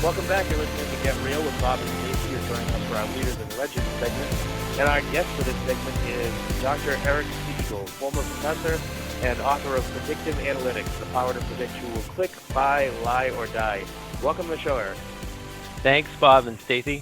Welcome back. You're listening to Get Real with Bob and Stacey. You're joining us for our Leaders and Legends segment. And our guest for this segment is Dr. Eric Siegel, former professor and author of Predictive Analytics, the power to predict who will click, buy, lie, or die. Welcome to the show, Eric. Thanks, Bob and Stacey.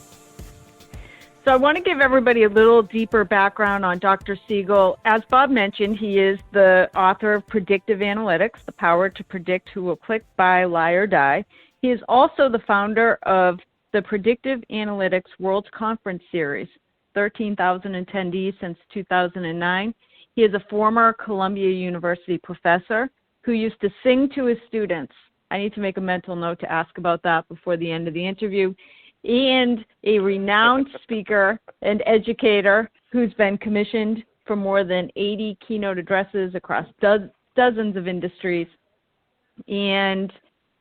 So I want to give everybody a little deeper background on Dr. Siegel. As Bob mentioned, he is the author of Predictive Analytics, the power to predict who will click, buy, lie, or die. He is also the founder of the Predictive Analytics World Conference Series, 13,000 attendees since 2009. He is a former Columbia University professor who used to sing to his students. I need to make a mental note to ask about that before the end of the interview. And a renowned speaker and educator who's been commissioned for more than 80 keynote addresses across dozens of industries. And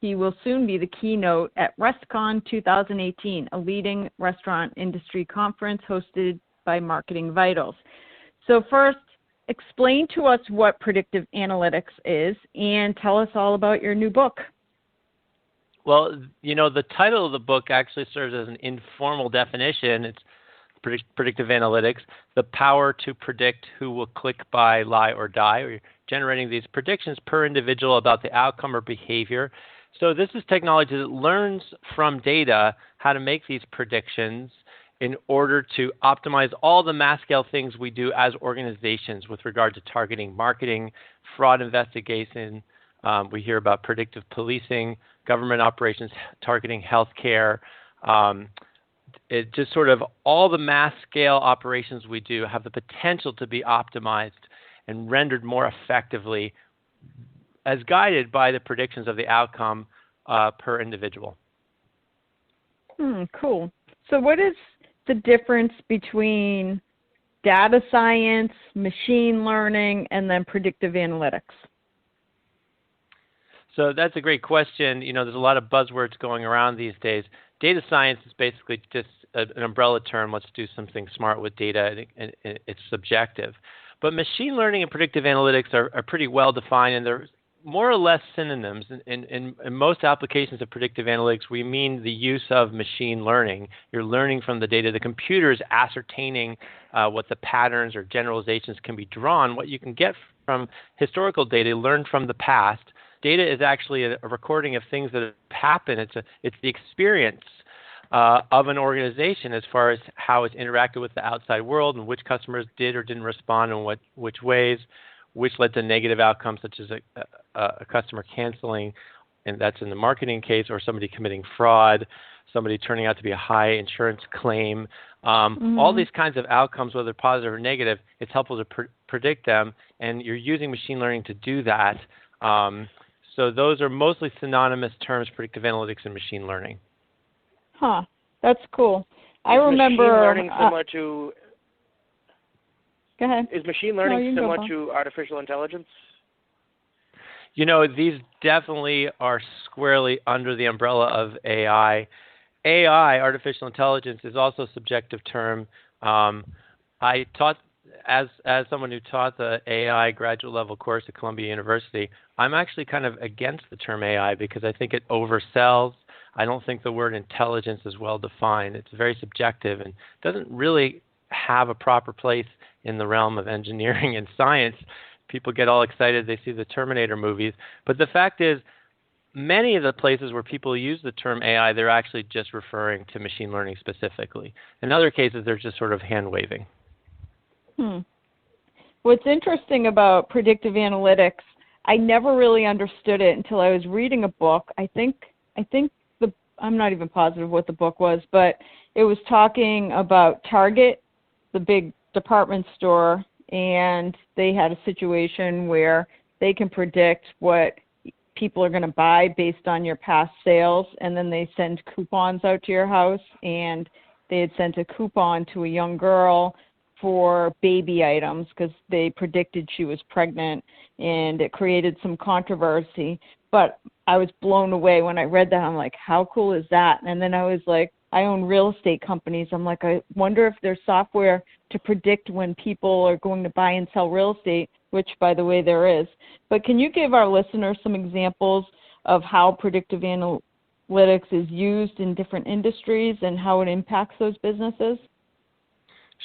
he will soon be the keynote at RestCon 2018, a leading restaurant industry conference hosted by Marketing Vitals. So first, explain to us what predictive analytics is and tell us all about your new book. Well, the title of the book actually serves as an informal definition. It's Predictive Analytics, the power to predict who will click, buy, lie, or die. We're generating these predictions per individual about the outcome or behavior. So this is technology that learns from data how to make these predictions in order to optimize all the mass scale things we do as organizations with regard to targeting marketing, fraud investigation. We hear about predictive policing, government operations, targeting healthcare. It just sort of all the mass scale operations we do have the potential to be optimized and rendered more effectively as guided by the predictions of the outcome per individual. Cool. So what is the difference between data science, machine learning, and then predictive analytics? So that's a great question. There's a lot of buzzwords going around these days. Data science is basically just an umbrella term. Let's do something smart with data, and it's subjective. But machine learning and predictive analytics are pretty well defined, and they're more or less synonyms. In most applications of predictive analytics, we mean the use of machine learning. You're learning from the data. The computer is ascertaining what the patterns or generalizations can be drawn. What you can get from historical data learned from the past. Data is actually a recording of things that have happened. It's the experience of an organization as far as how it's interacted with the outside world and which customers did or didn't respond in which ways, which led to negative outcomes such as a customer canceling, and that's in the marketing case, or somebody committing fraud, somebody turning out to be a high insurance claim. All these kinds of outcomes, whether positive or negative, it's helpful to predict them, and you're using machine learning to do that. So those are mostly synonymous terms, predictive analytics and machine learning. Huh, that's cool. I Machine remember... learning similar to... Go ahead. Is machine learning similar to artificial intelligence? These definitely are squarely under the umbrella of AI. AI, artificial intelligence, is also a subjective term. I taught, as someone who taught the AI graduate level course at Columbia University, I'm actually kind of against the term AI because I think it oversells. I don't think the word intelligence is well defined. It's very subjective and doesn't really have a proper place in the realm of engineering and science. People get all excited. They see the Terminator movies. But the fact is, many of the places where people use the term AI, they're actually just referring to machine learning specifically. In other cases, they're just sort of hand-waving. What's interesting about predictive analytics, I never really understood it until I was reading a book. I think I'm not even positive what the book was, but it was talking about Target, the big department store, and they had a situation where they can predict what people are going to buy based on your past sales, and then they send coupons out to your house, and they had sent a coupon to a young girl for baby items because they predicted she was pregnant, and it created some controversy. But I was blown away when I read that. I'm like, how cool is that? And then I was like, I own real estate companies. I'm like, I wonder if there's software to predict when people are going to buy and sell real estate, which, by the way, there is. But can you give our listeners some examples of how predictive analytics is used in different industries and how it impacts those businesses?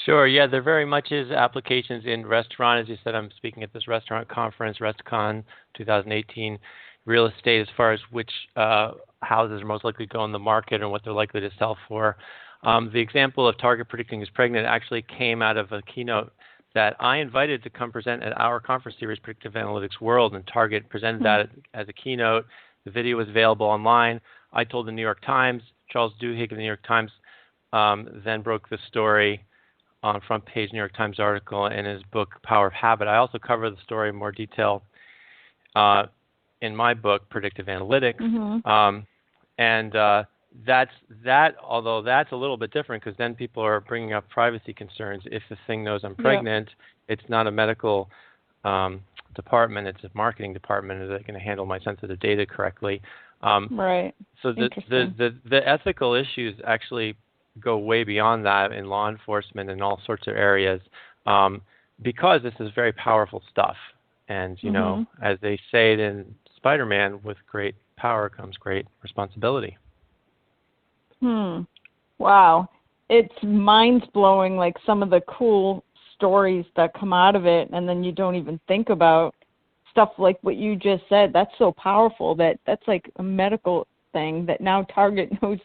Sure. Yeah, there very much is applications in restaurant. As you said, I'm speaking at this restaurant conference, RestaCon 2018. Real estate, as far as which houses are most likely to go in the market and what they're likely to sell for. The example of Target predicting who's pregnant actually came out of a keynote that I invited to come present at our conference series, Predictive Analytics World, and Target presented that as a keynote. The video was available online. I told the New York Times. Charles Duhigg of the New York Times then broke the story on front page New York Times article in his book, Power of Habit. I also cover the story in more detail in my book, Predictive Analytics. Although that's a little bit different because then people are bringing up privacy concerns. If the thing knows I'm pregnant, it's not a medical department, it's a marketing department. Is it going to handle my sensitive data correctly? Right. So the ethical issues actually go way beyond that in law enforcement and all sorts of areas because this is very powerful stuff. And, you know, as they say it in Spider-Man, with great power comes great responsibility. Wow. It's mind-blowing, like some of the cool stories that come out of it, and then you don't even think about stuff like what you just said. That's so powerful that's like a medical thing that now Target knows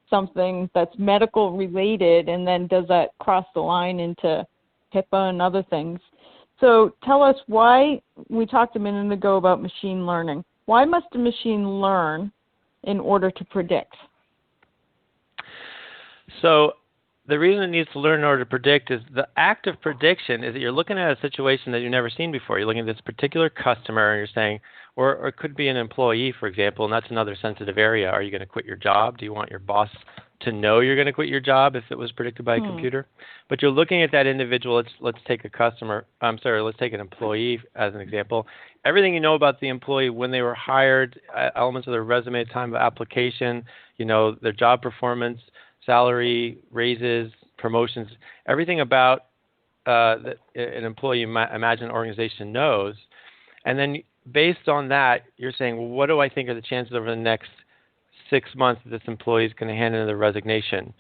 something that's medical related, and then does that cross the line into HIPAA and other things. So tell us why, we talked a minute ago about machine learning. Why must a machine learn in order to predict? So the reason it needs to learn in order to predict is the act of prediction is that you're looking at a situation that you've never seen before. You're looking at this particular customer and you're saying, or it could be an employee, for example, and that's another sensitive area. Are you going to quit your job? Do you want your boss to know you're going to quit your job if it was predicted by a computer? But you're looking at that individual. Let's take let's take an employee as an example. Everything you know about the employee, when they were hired, elements of their resume, time of application, you know, their job performance, salary, raises, promotions, everything about an employee, imagine an organization knows. And then based on that, you're saying, well, what do I think are the chances over the next 6 months that this employee is going to hand in their resignation?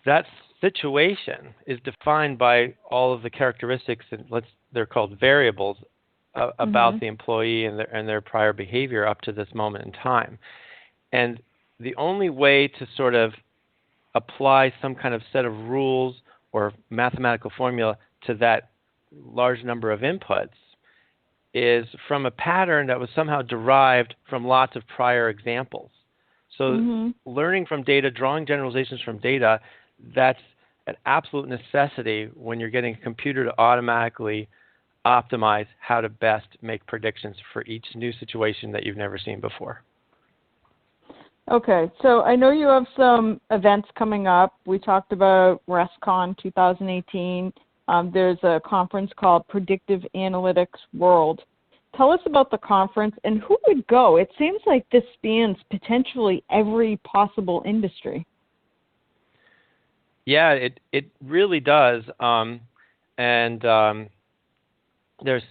That situation is defined by all of the characteristics, and they're called variables, about the employee and their prior behavior up to this moment in time. And the only way to sort of apply some kind of set of rules or mathematical formula to that large number of inputs is from a pattern that was somehow derived from lots of prior examples. So learning from data, drawing generalizations from data, that's an absolute necessity when you're getting a computer to automatically optimize how to best make predictions for each new situation that you've never seen before. Okay, so I know you have some events coming up. We talked about ResCon 2018. There's a conference called Predictive Analytics World. Tell us about the conference and who would go. It seems like this spans potentially every possible industry. Yeah, it really does. There's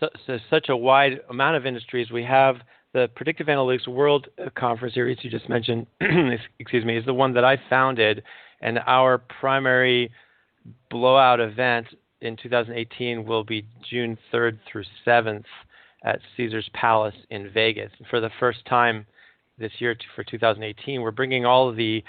such a wide amount of industries. We have the Predictive Analytics World Conference series you just mentioned, excuse me, is the one that I founded, and our primary blowout event in 2018 will be June 3rd through 7th at Caesars Palace in Vegas. For the first time this year for 2018, we're bringing all of the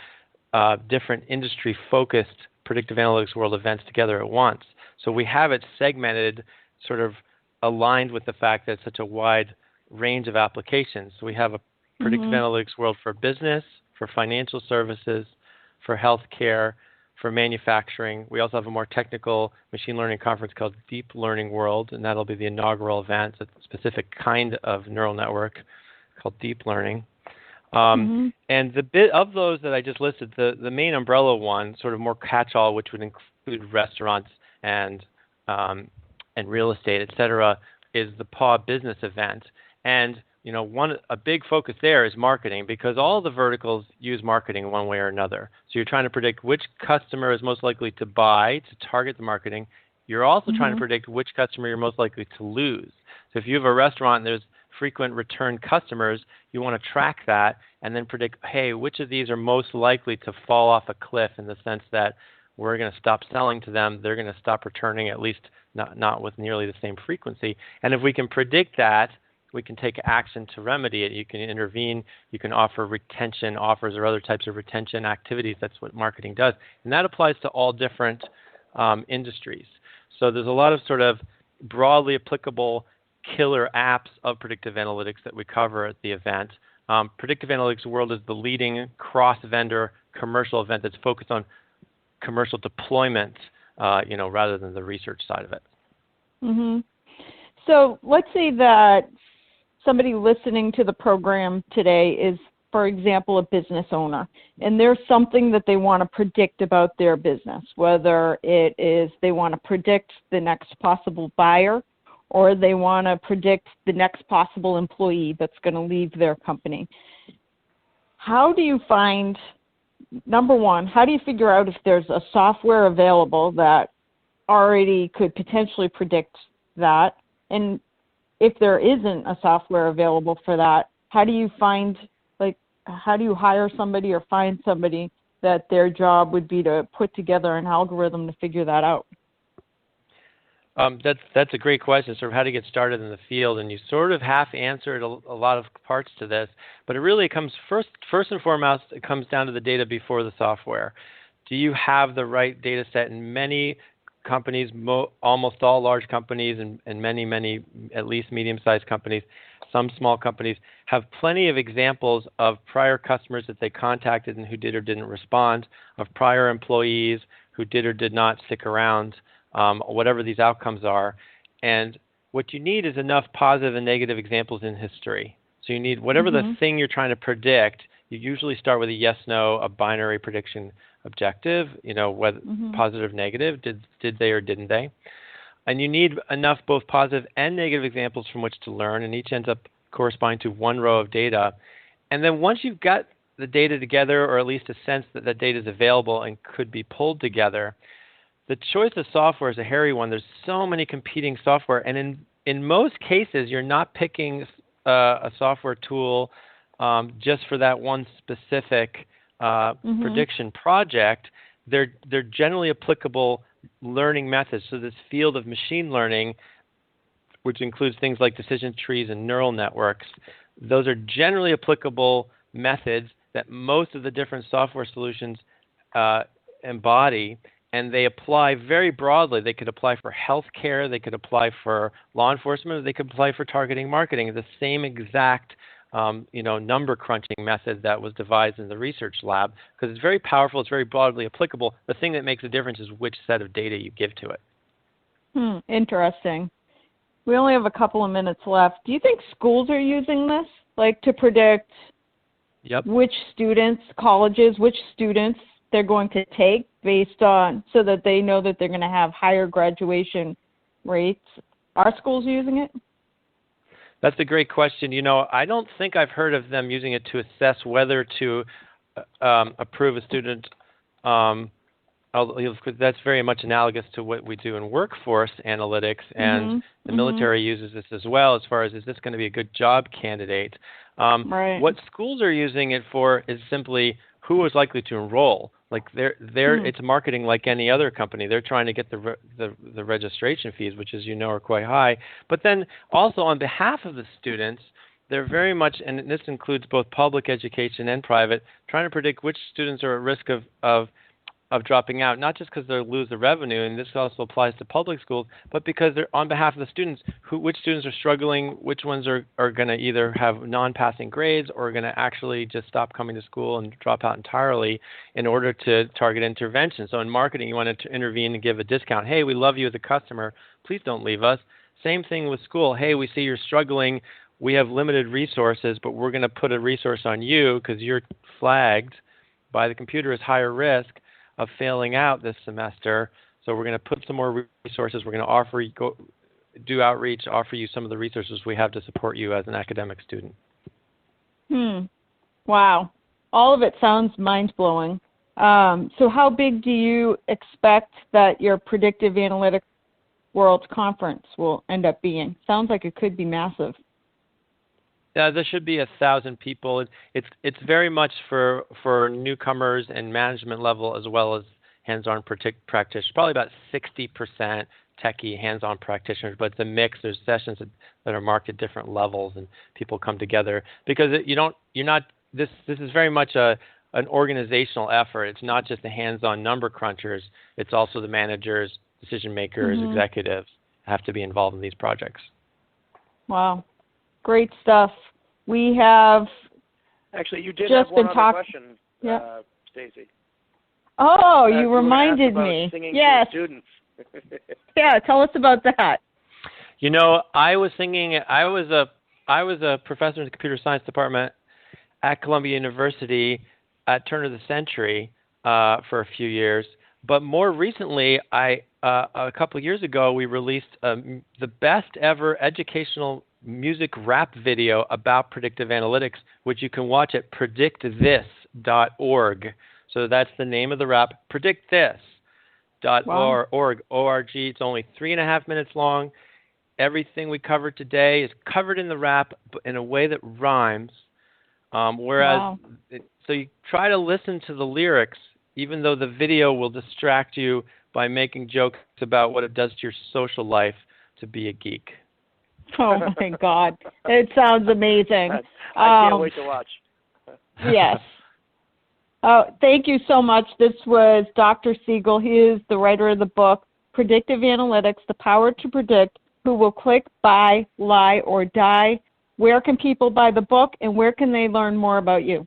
different industry-focused Predictive Analytics World events together at once. So we have it segmented, sort of aligned with the fact that it's such a wide range of applications. So we have a Predictive Analytics World for business, for financial services, for healthcare, for manufacturing. We also have a more technical machine learning conference called Deep Learning World, and that'll be the inaugural event. It's a specific kind of neural network called deep learning. And the bit of those that I just listed, the main umbrella one, sort of more catch-all, which would include restaurants and real estate, et cetera, is the PAW business event. And you know, a big focus there is marketing, because all the verticals use marketing one way or another. So you're trying to predict which customer is most likely to buy to target the marketing. You're also trying to predict which customer you're most likely to lose. So if you have a restaurant and there's frequent return customers, you want to track that and then predict, hey, which of these are most likely to fall off a cliff in the sense that we're going to stop selling to them, they're going to stop returning, at least not with nearly the same frequency. And if we can predict that, we can take action to remedy it. You can intervene. You can offer retention offers or other types of retention activities. That's what marketing does. And that applies to all different industries. So there's a lot of sort of broadly applicable killer apps of predictive analytics that we cover at the event. Predictive Analytics World is the leading cross-vendor commercial event that's focused on commercial deployment, rather than the research side of it. Mm-hmm. So let's say that somebody listening to the program today is, for example, a business owner, and there's something that they want to predict about their business, whether it is they want to predict the next possible buyer or they want to predict the next possible employee that's going to leave their company. How do you find, number one, how do you figure out if there's a software available that already could potentially predict that? And if there isn't a software available for that, how do you find, how do you hire somebody or find somebody that their job would be to put together an algorithm to figure that out? That's a great question, sort of how to get started in the field, and you sort of half answered a lot of parts to this, but it really comes first and foremost, it comes down to the data before the software. Do you have the right data set? In many companies, almost all large companies and many, at least medium-sized companies, some small companies, have plenty of examples of prior customers that they contacted and who did or didn't respond, of prior employees who did or did not stick around, whatever these outcomes are. And what you need is enough positive and negative examples in history. So you need whatever the thing you're trying to predict. You usually start with a yes/no, a binary prediction objective, whether positive, negative, did they or didn't they? And you need enough both positive and negative examples from which to learn, and each ends up corresponding to one row of data. And then once you've got the data together, or at least a sense that that data is available and could be pulled together, the choice of software is a hairy one. There's so many competing software, and in most cases, you're not picking a software tool just for that one specific prediction project. They're generally applicable learning methods. So this field of machine learning, which includes things like decision trees and neural networks, those are generally applicable methods that most of the different software solutions embody, and they apply very broadly. They could apply for healthcare, they could apply for law enforcement, or they could apply for targeting marketing. The same exact number crunching method that was devised in the research lab, because it's very powerful, it's very broadly applicable. The thing that makes a difference is which set of data you give to it. Interesting. We only have a couple of minutes left. Do you think schools are using this, to predict which students, colleges, which students they're going to take based on, so that they know that they're going to have higher graduation rates? Are schools using it? That's a great question. I don't think I've heard of them using it to assess whether to approve a student. That's very much analogous to what we do in workforce analytics, and the military uses this as well, as far as, is this going to be a good job candidate? Right. What schools are using it for is simply who is likely to enroll. It's marketing like any other company. They're trying to get the registration fees, which, as you know, are quite high. But then also on behalf of the students, they're very much, and this includes both public education and private, trying to predict which students are at risk of dropping out, not just because they'll lose the revenue, and this also applies to public schools, but because they're on behalf of the students, which students are struggling, which ones are going to either have non-passing grades or are going to actually just stop coming to school and drop out entirely, in order to target intervention. So in marketing, you want to intervene and give a discount. Hey, we love you as a customer. Please don't leave us. Same thing with school. Hey, we see you're struggling. We have limited resources, but we're going to put a resource on you because you're flagged by the computer as higher risk of failing out this semester. So we're going to put some more resources. We're going to do outreach, offer you some of the resources we have to support you as an academic student. Wow. All of it sounds mind-blowing. So how big do you expect that your Predictive Analytics World Conference will end up being? Sounds like it could be massive. There should be 1,000 people. It's very much for newcomers and management level as well as hands-on practitioners. Probably about 60% techie hands-on practitioners, but it's a mix. There's sessions that are marked at different levels, and people come together because This is very much an organizational effort. It's not just the hands-on number crunchers. It's also the managers, decision makers, executives have to be involved in these projects. Wow. Great stuff. We have Actually, you did just have one been other question, Stacy. Oh, you were reminded asked about me. singing Yes. to students. Yeah, tell us about that. I was singing. I was a professor in the computer science department at Columbia University at turn of the century for a few years. But more recently, a couple of years ago, we released the best ever educational music rap video about predictive analytics, which you can watch at predictthis.org. So that's the name of the rap, predictthis.org. Wow. O-R-G. It's only 3.5 minutes long. Everything we covered today is covered in the rap in a way that rhymes. So you try to listen to the lyrics, even though the video will distract you by making jokes about what it does to your social life to be a geek. Oh, my God. It sounds amazing. I can't wait to watch. Yes. Thank you so much. This was Dr. Siegel. He is the writer of the book, Predictive Analytics, The Power to Predict Who Will Click, Buy, Lie, or Die. Where can people buy the book, and where can they learn more about you?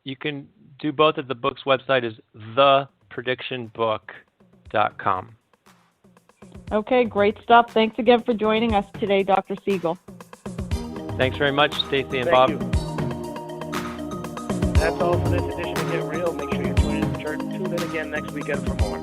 You can do both at the book's website is thepredictionbook.com. Okay, great stuff. Thanks again for joining us today, Dr. Siegel. Thanks very much, Stacy and Thank Bob. you. That's all for this edition of Get Real. Make sure you tune in again next weekend for more.